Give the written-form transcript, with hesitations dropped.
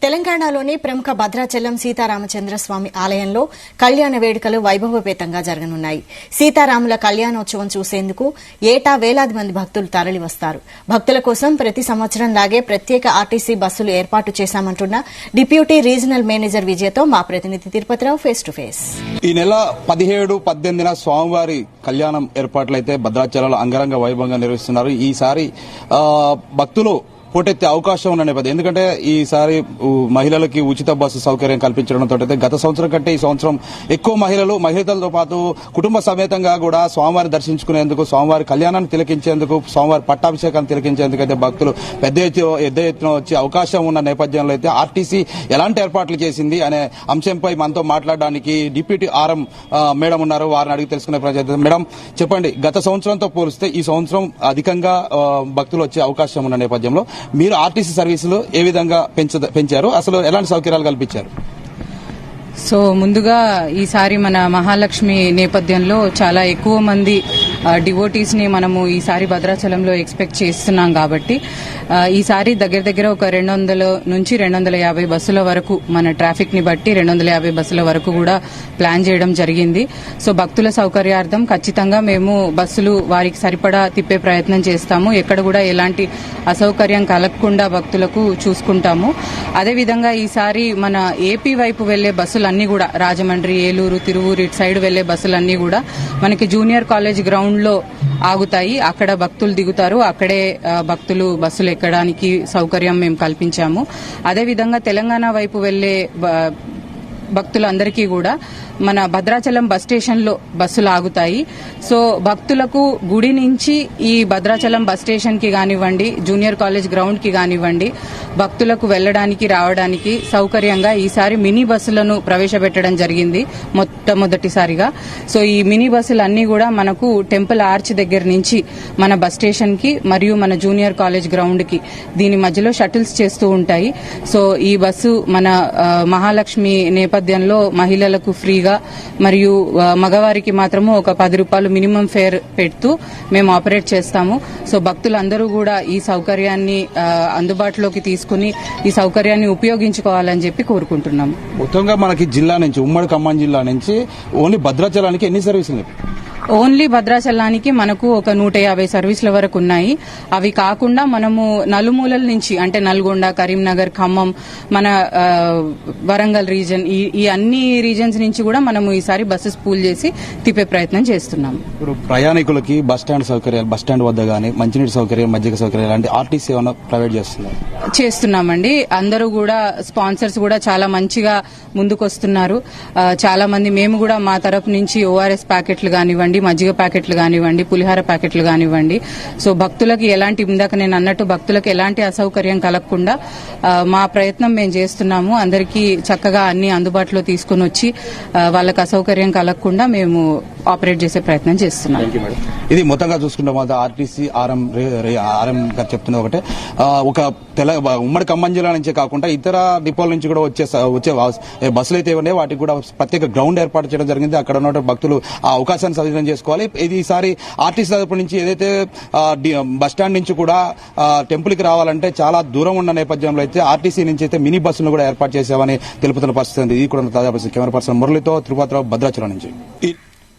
తెలంగాణలోని ప్రముఖ భద్రాచలం సీతారామచంద్రస్వామి ఆలయంలో కళ్యాణ వేడుకలు వైభవపేతంగా జరగనున్నాయి. సీతారాముల కళ్యాణోత్సవం చూసేందుకు ఏటా వేలాది మంది భక్తులు తరలివస్తారు. భక్తుల కోసం ప్రతి సంవత్సరం లాగే ప్రత్యేక ఆర్టీసీ బస్సులు ఏర్పాటు చేశామంటున్న డిప్యూటీ రీజనల్ మేనేజర్ విజయతో మా ప్రతినిధి తిరుపతిరావు ఫేస్ టు ఫేస్. ఈ నెల 17-18 స్వామివారి కళ్యాణం ఏర్పాట్లయితే భద్రాచలంలో అంగరంగ వైభవంగా నిర్వహిస్తున్నారు. ఈసారి భక్తులు పోటెత్తే అవకాశం ఉన్న నేపథ్యం, ఎందుకంటే ఈసారి మహిళలకి ఉచిత బస్సు సౌకర్యం కల్పించడంతో గత సంవత్సరం కంటే ఈ సంవత్సరం ఎక్కువ మహిళలతో పాటు కుటుంబ సమేతంగా కూడా స్వామివారి దర్శించుకునేందుకు, స్వామివారి కళ్యాణాన్ని తిలకించేందుకు, స్వామివారి పట్టాభిషేకాన్ని తిలకించేందుకు అయితే భక్తులు పెద్ద ఎత్తున వచ్చే అవకాశం ఉన్న నేపథ్యంలో అయితే ఆర్టీసీ ఎలాంటి ఏర్పాట్లు చేసింది అనే అంశంపై మనతో మాట్లాడడానికి డిప్యూటీ ఆర్ఎం మేడం ఉన్నారు. వారిని అడిగి తెలుసుకునే ప్రయత్నం. మేడం, చెప్పండి, గత సంవత్సరంతో పోలిస్తే ఈ సంవత్సరం అధికంగా భక్తులు వచ్చే అవకాశం ఉన్న నేపథ్యంలో మీరు ఆర్టీసీ సర్వీసులు ఏ విధంగా పెంచారు, అసలు ఎలాంటి సౌకర్యాలు కల్పించారు? సో ముందుగా ఈసారి మన మహాలక్ష్మి నేపథ్యంలో చాలా ఎక్కువ మంది డివోటీస్ ని మనము ఈసారి భద్రాచలంలో ఎక్స్పెక్ట్ చేస్తున్నాం కాబట్టి ఈసారి దగ్గర ఒక 200 నుంచి 250 బస్సుల వరకు, మన ట్రాఫిక్ ని బట్టి 250 బస్సుల వరకు కూడా ప్లాన్ చేయడం జరిగింది. సో భక్తుల సౌకర్యార్థం ఖచ్చితంగా మేము బస్సులు వారికి సరిపడా తిప్పే ప్రయత్నం చేస్తాము. ఎక్కడ కూడా ఎలాంటి అసౌకర్యం కలగకుండా భక్తులకు చూసుకుంటాము. అదేవిధంగా ఈసారి మన ఏపీ వైపు వెళ్లే బస్సులన్నీ కూడా, రాజమండ్రి, ఏలూరు, తిరువూరు ఇటు సైడ్ వెళ్లే బస్సులన్నీ కూడా మనకి జూనియర్ కాలేజ్ గ్రౌండ్ లో ఆగుతాయి. అక్కడ భక్తులు దిగుతారు. అక్కడే భక్తులు బస్సులు ఎక్కడానికి సౌకర్యం మేము కల్పించాము. అదేవిధంగా తెలంగాణ వైపు వెళ్లే భక్తులందరికీ కూడా మన భద్రాచలం బస్ స్టేషన్ లో బస్సులు ఆగుతాయి. సో భక్తులకు గుడి నుంచి ఈ భద్రాచలం బస్ స్టేషన్ కి కానివ్వండి, జూనియర్ కాలేజ్ గ్రౌండ్ కి కానివ్వండి, భక్తులకు వెళ్లడానికి రావడానికి సౌకర్యంగా ఈసారి మినీ బస్సులను ప్రవేశపెట్టడం జరిగింది మొట్టమొదటిసారిగా. సో ఈ మినీ బస్సులన్నీ కూడా మనకు టెంపుల్ ఆర్చ్ దగ్గర నుంచి మన బస్ స్టేషన్ కి మరియు మన జూనియర్ కాలేజ్ గ్రౌండ్ కి దీని మధ్యలో షటిల్స్ చేస్తూ ఉంటాయి. సో ఈ బస్సు మన మహాలక్ష్మి నేపథ్యంలో మహిళలకు ఫ్రీగా మరియు మగవారికి మాత్రము ఒక 10 రూపాయలు మినిమం ఫేర్ పెడుతూ మేము ఆపరేట్ చేస్తాము. సో భక్తులందరూ కూడా ఈ సౌకర్యాన్ని అందుబాటులోకి తీసుకుని ఈ సౌకర్యాన్ని ఉపయోగించుకోవాలని చెప్పి కోరుకుంటున్నాము. మొత్తంగా మనకి జిల్లా నుంచి, ఉమ్మడి ఖమ్మం జిల్లా నుంచి ఓన్లీ భద్రాచలానికి ఎన్ని సర్వీసులు? ఓన్లీ భద్రాచలానికి మనకు ఒక 150 సర్వీసుల వరకు ఉన్నాయి. అవి కాకుండా మనము నలుమూలల నుంచి, అంటే నల్గొండ, కరీంనగర్, ఖమ్మం, మన వరంగల్ రీజన్, ఈ అన్ని రీజన్స్ నుంచి కూడా మనము ఈసారి బస్సెస్ పూల్ చేసి తిప్పే ప్రయత్నం చేస్తున్నాం. ఇప్పుడు ప్రయాణికులకి బస్ స్టాండ్ సౌకర్యాలు, బస్ స్టాండ్ వద్ద గానీ మంచినీటి సౌకర్యం, మజ్జిగ సౌకర్యాలు లాంటి ఆర్టీసీ ఏమైనా ప్రొవైడ్ చేస్తున్నామండి. అందరూ కూడా స్పాన్సర్స్ కూడా చాలా మంచిగా ముందుకొస్తున్నారు. చాలా మంది, మేము కూడా మా తరపు నుంచి ఓఆర్ఎస్ ప్యాకెట్లు కానివ్వండి, మజ్జిగ ప్యాకెట్లు కానివ్వండి, పులిహార ప్యాకెట్లు కానివ్వండి, సో భక్తులకి ఎలాంటి, ఇందాక నేను అన్నట్టు భక్తులకు ఎలాంటి అసౌకర్యం కలగకుండా మా ప్రయత్నం మేము చేస్తున్నాము. అందరికీ చక్కగా అన్ని అందుబాటులో తీసుకుని వచ్చి వాళ్ళకి అసౌకర్యం కలగకుండా మేము ఆపరేట్ చేసే ప్రయత్నం చేస్తున్నాం. ఇది మొత్తంగా చూసుకుంటాం. ఆర్టీసీ ఆర్ఎం గారు చెప్తున్న ఒకటే, ఒక ఉమ్మడి ఖమ్మం జిల్లా నుంచే కాకుండా ఇతర డిపోల నుంచి కూడా వచ్చే బస్సులు అయితే ఉన్నాయి, వాటికి కూడా ప్రత్యేక గ్రౌండ్ ఏర్పాటు చేయడం జరిగింది. అక్కడ ఉన్న భక్తులు ఆ అవకాశాన్ని సద్వినియోగం చేసుకోవాలి. ఇది ఈసారి ఆర్టీసీ తరపు నుంచి ఏదైతే బస్టాండ్ నుంచి కూడా టెంపుల్ కి రావాలంటే చాలా దూరం ఉన్న నేపథ్యంలో అయితే ఆర్టీసీ నుంచి అయితే మినీ బస్సులను కూడా ఏర్పాటు చేశామని తెలుపుతున్న పరిస్థితి. ఇది కూడా తాజా పరిస్థితి. కెమెరా పర్సన్ మురళితో తిరుపతిరావు, భద్రాచలం నుంచి.